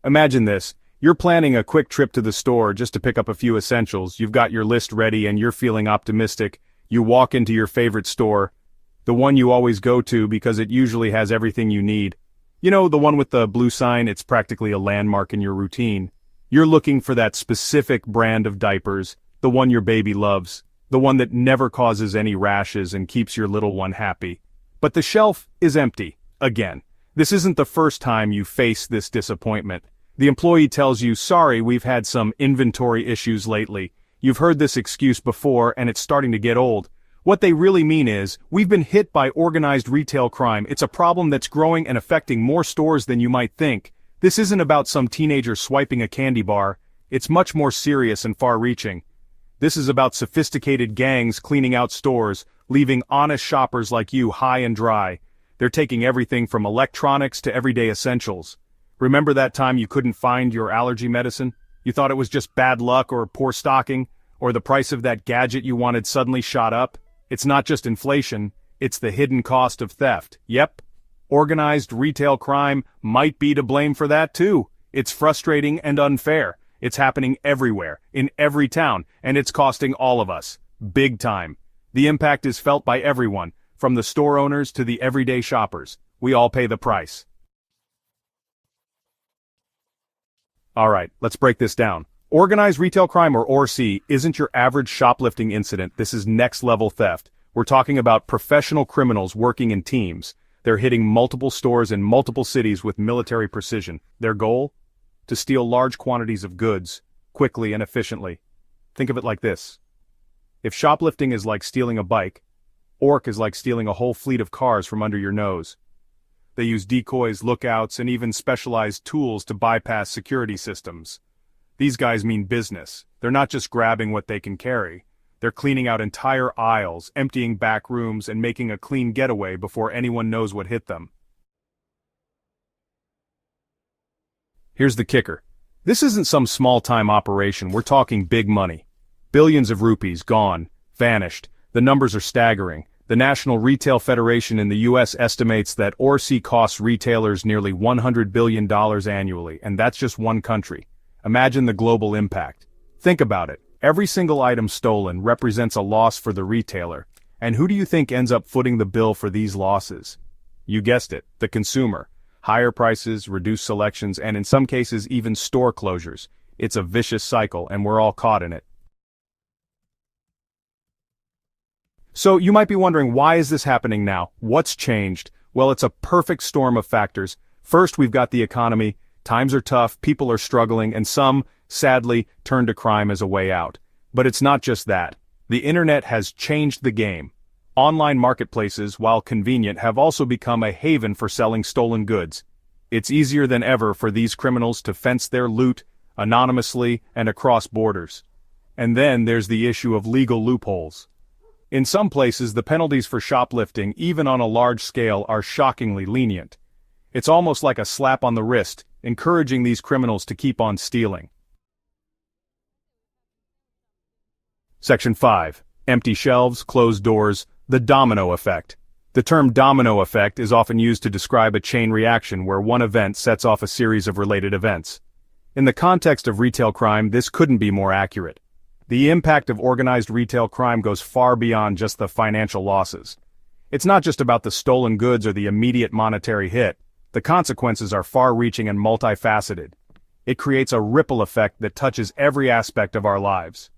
Imagine this. You're planning a quick trip to the store just to pick up a few essentials. You've got your list ready and you're feeling optimistic. You walk into your favorite store, the one you always go to because it usually has everything you need. You know, the one with the blue sign, it's practically a landmark in your routine. You're looking for that specific brand of diapers, the one your baby loves, the one that never causes any rashes and keeps your little one happy. But the shelf is empty, again. This isn't the first time you face this disappointment. The employee tells you, sorry, we've had some inventory issues lately. You've heard this excuse before and it's starting to get old. What they really mean is, we've been hit by organized retail crime. It's a problem that's growing and affecting more stores than you might think. This isn't about some teenager swiping a candy bar. It's much more serious and far-reaching. This is about sophisticated gangs cleaning out stores, leaving honest shoppers like you high and dry. They're taking everything from electronics to everyday essentials. Remember that time you couldn't find your allergy medicine? You thought it was just bad luck or poor stocking, or the price of that gadget you wanted suddenly shot up? It's not just inflation, it's the hidden cost of theft. Yep. Organized retail crime might be to blame for that too. It's frustrating and unfair. It's happening everywhere, in every town, and it's costing all of us. Big time. The impact is felt by everyone, from the store owners to the everyday shoppers. We all pay the price. Alright, let's break this down. Organized retail crime, or ORC, isn't your average shoplifting incident. This is next-level theft. We're talking about professional criminals working in teams. They're hitting multiple stores in multiple cities with military precision. Their goal? To steal large quantities of goods, quickly and efficiently. Think of it like this. If shoplifting is like stealing a bike, ORC is like stealing a whole fleet of cars from under your nose. They use decoys, lookouts, and even specialized tools to bypass security systems. These guys mean business. They're not just grabbing what they can carry. They're cleaning out entire aisles, emptying back rooms, and making a clean getaway before anyone knows what hit them. Here's the kicker. This isn't some small-time operation. We're talking big money. Billions of rupees gone, vanished. The numbers are staggering. The National Retail Federation in the U.S. estimates that ORC costs retailers nearly $100 billion annually, and that's just one country. Imagine the global impact. Think about it. Every single item stolen represents a loss for the retailer. And who do you think ends up footing the bill for these losses? You guessed it, the consumer. Higher prices, reduced selections, and in some cases even store closures. It's a vicious cycle, and we're all caught in it. So you might be wondering, why is this happening now? What's changed? Well, it's a perfect storm of factors. First, we've got the economy. Times are tough, people are struggling, and some, sadly, turn to crime as a way out. But it's not just that. The internet has changed the game. Online marketplaces, while convenient, have also become a haven for selling stolen goods. It's easier than ever for these criminals to fence their loot anonymously and across borders. And then there's the issue of legal loopholes. In some places, the penalties for shoplifting, even on a large scale, are shockingly lenient. It's almost like a slap on the wrist, encouraging these criminals to keep on stealing. Section 5. Empty shelves, closed doors, the domino effect. The term domino effect is often used to describe a chain reaction where one event sets off a series of related events. In the context of retail crime, this couldn't be more accurate. The impact of organized retail crime goes far beyond just the financial losses. It's not just about the stolen goods or the immediate monetary hit. The consequences are far-reaching and multifaceted. It creates a ripple effect that touches every aspect of our lives.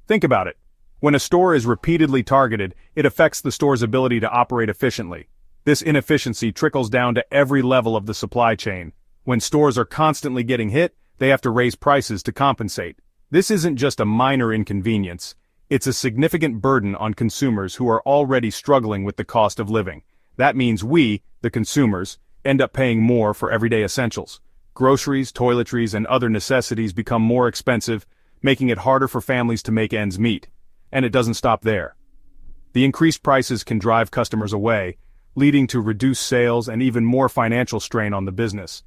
Think about it. When a store is repeatedly targeted, it affects the store's ability to operate efficiently. This inefficiency trickles down to every level of the supply chain. When stores are constantly getting hit, they have to raise prices to compensate. This isn't just a minor inconvenience. It's a significant burden on consumers who are already struggling with the cost of living. That means we, the consumers, end up paying more for everyday essentials. Groceries, toiletries, and other necessities become more expensive, making it harder for families to make ends meet. And it doesn't stop there. The increased prices can drive customers away, leading to reduced sales and even more financial strain on the business.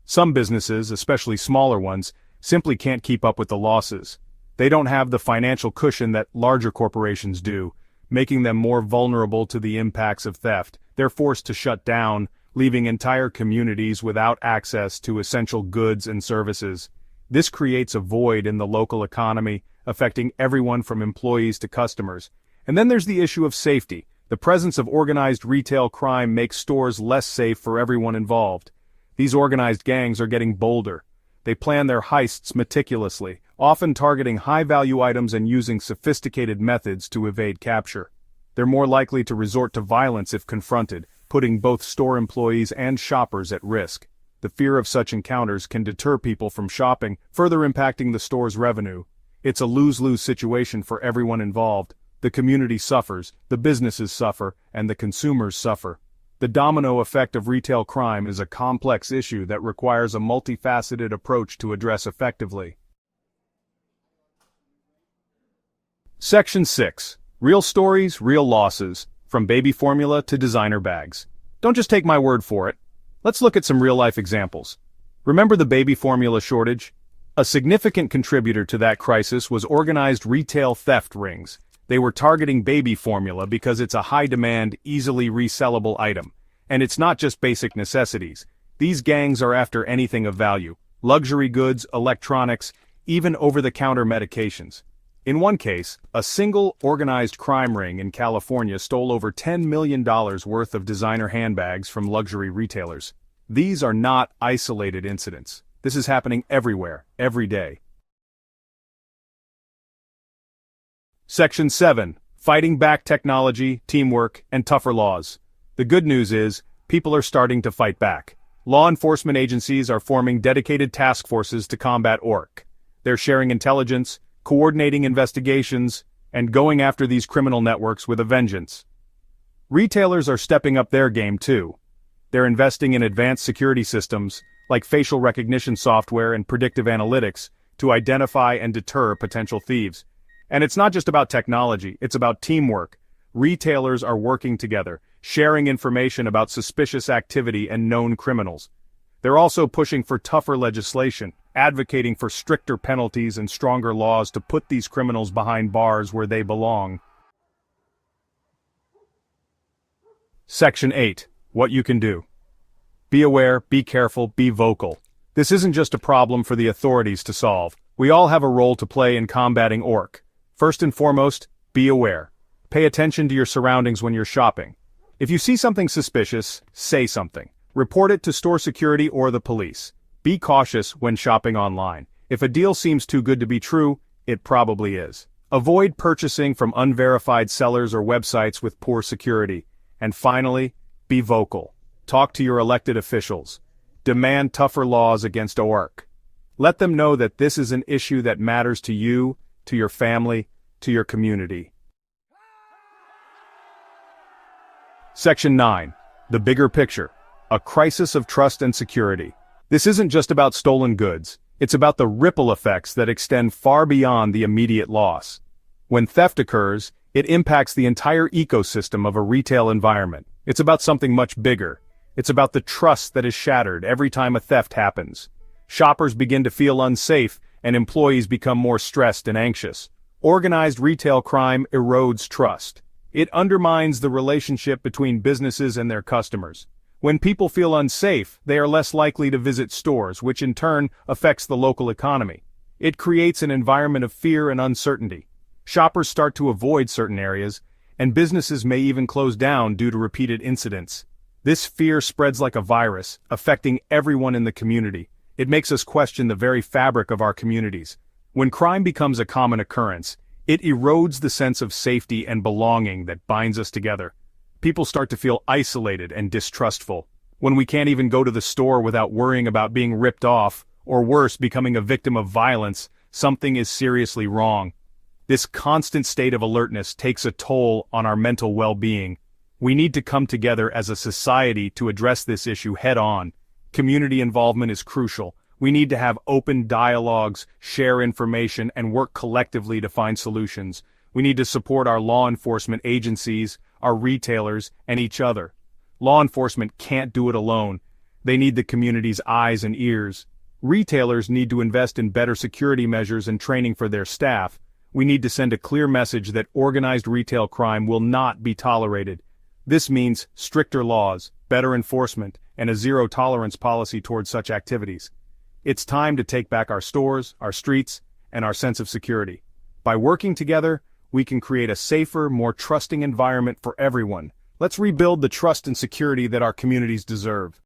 Some businesses, especially smaller ones, simply can't keep up with the losses. They don't have the financial cushion that larger corporations do, making them more vulnerable to the impacts of theft. They're forced to shut down, leaving entire communities without access to essential goods and services. This creates a void in the local economy, affecting everyone from employees to customers. And then there's the issue of safety. The presence of organized retail crime makes stores less safe for everyone involved. These organized gangs are getting bolder. They plan their heists meticulously, often targeting high-value items and using sophisticated methods to evade capture. They're more likely to resort to violence if confronted, putting both store employees and shoppers at risk. The fear of such encounters can deter people from shopping, further impacting the store's revenue. It's a lose-lose situation for everyone involved. The community suffers, the businesses suffer, and the consumers suffer. The domino effect of retail crime is a complex issue that requires a multifaceted approach to address effectively. Section 6. Real stories, real losses, from baby formula to designer bags. Don't just take my word for it. Let's look at some real-life examples. Remember the baby formula shortage? A significant contributor to that crisis was organized retail theft rings. They were targeting baby formula because it's a high-demand, easily resellable item. And it's not just basic necessities. These gangs are after anything of value: luxury goods, electronics, even over-the-counter medications. In one case, a single organized crime ring in California stole over $10 million worth of designer handbags from luxury retailers. These are not isolated incidents. This is happening everywhere, every day. Section 7. Fighting back technology, teamwork, and tougher laws. The good news is, people are starting to fight back. Law enforcement agencies are forming dedicated task forces to combat orc. They're sharing intelligence, coordinating investigations, and going after these criminal networks with a vengeance. Retailers are stepping up their game too. They're investing in advanced security systems, like facial recognition software and predictive analytics, to identify and deter potential thieves. And it's not just about technology, it's about teamwork. Retailers are working together, sharing information about suspicious activity and known criminals. They're also pushing for tougher legislation, advocating for stricter penalties and stronger laws to put these criminals behind bars where they belong. Section 8. What you can do. Be aware, be careful, be vocal. This isn't just a problem for the authorities to solve. We all have a role to play in combating orc. First and foremost, be aware. Pay attention to your surroundings when you're shopping. If you see something suspicious, say something. Report it to store security or the police. Be cautious when shopping online. If a deal seems too good to be true, it probably is. Avoid purchasing from unverified sellers or websites with poor security. And finally, be vocal. Talk to your elected officials. Demand tougher laws against orc. Let them know that this is an issue that matters to you, to your family, to your community. Section 9. The bigger picture. A crisis of trust and security. This isn't just about stolen goods. It's about the ripple effects that extend far beyond the immediate loss. When theft occurs, it impacts the entire ecosystem of a retail environment. It's about something much bigger. It's about the trust that is shattered every time a theft happens. Shoppers begin to feel unsafe, and employees become more stressed and anxious. Organized retail crime erodes trust. It undermines the relationship between businesses and their customers. When people feel unsafe, they are less likely to visit stores, which in turn affects the local economy. It creates an environment of fear and uncertainty. Shoppers start to avoid certain areas, and businesses may even close down due to repeated incidents. This fear spreads like a virus, affecting everyone in the community. It makes us question the very fabric of our communities. When crime becomes a common occurrence, it erodes the sense of safety and belonging that binds us together. People start to feel isolated and distrustful. When we can't even go to the store without worrying about being ripped off, or worse, becoming a victim of violence, something is seriously wrong. This constant state of alertness takes a toll on our mental well-being. We need to come together as a society to address this issue head-on. Community involvement is crucial. We need to have open dialogues, share information, and work collectively to find solutions. We need to support our law enforcement agencies, our retailers, and each other. Law enforcement can't do it alone. They need the community's eyes and ears. Retailers need to invest in better security measures and training for their staff. We need to send a clear message that organized retail crime will not be tolerated. This means stricter laws, better enforcement, and a zero-tolerance policy towards such activities. It's time to take back our stores, our streets, and our sense of security. By working together, we can create a safer, more trusting environment for everyone. Let's rebuild the trust and security that our communities deserve.